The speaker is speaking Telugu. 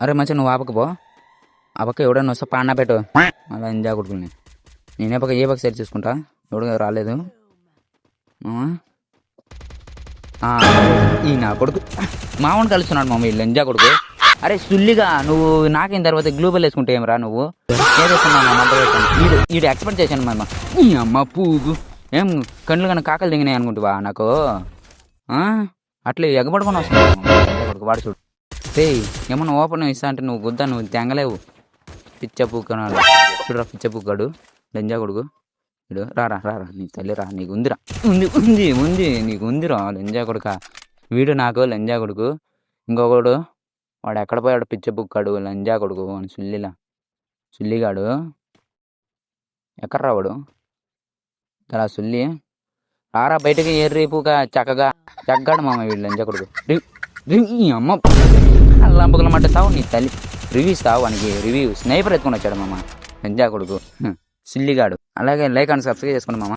అరే మంచిగా నువ్వు ఆపకపో ఆ పక్క ఎవడన్నా వస్తా పాడినా పెట్టు అలా ఎంజాయ్ కొడుకుని నేనే పక్క ఏ పక్క సెట్ చేసుకుంటా ఎవడు రాలేదు ఈ నా కొడుకు మామూలు కలుస్తున్నాడు మమ్మీ లెంజా కొడుకు. అరే సుల్లిగా నువ్వు నాకైన తర్వాత గ్లూబల్ వేసుకుంటే ఏమరా నువ్వు వీడు ఎక్స్పెక్ట్ చేశాను మమ్మ ఈ అమ్మ పువ్వు ఏం కళ్ళు కన్నా కాకలు దిగినాయి అనుకుంటువా నాకు అట్లా ఎగబడుకొని వస్తున్నావు కొడుకు వాడు చూడు రే ఏమన్నా ఓపెన్ ఇస్తా అంటే నువ్వు గుద్దా నువ్వు తెంగలేవు పిచ్చ పూకనాడు చూడరా పిచ్చ పూకాడు లెంజా కొడుకు వీడు రారా రారా నీ తల్లి రా నీకు ఉందిరా ఉంది ఉంది ఉంది నీకు ఉందిరా లెంజా కొడుక వీడు నాకు లెంజా కొడుకు ఇంకొకడు వాడు ఎక్కడ పోయాడు పిచ్చ బుక్కాడు లంజా కొడుకు వాడు సుల్లిగాడు ఎక్కడ రావాడు అలా సుల్లి రారా బయటకి ఎర్రీపుగా చక్కగాడు మామ వీడు లంజా కొడుకు అమ్మ అల్లంపకల మాట తావు నీ తల్లి రివ్యూ ఇస్తావు వానికి రివ్యూ స్నైపర్ ఎత్తుకొని వచ్చాడు మామ లంజా కొడుకు సిల్లిగాడు. అలాగే లైక్ అండ్ సబ్స్క్రైబ్ చేసుకోండి మామ.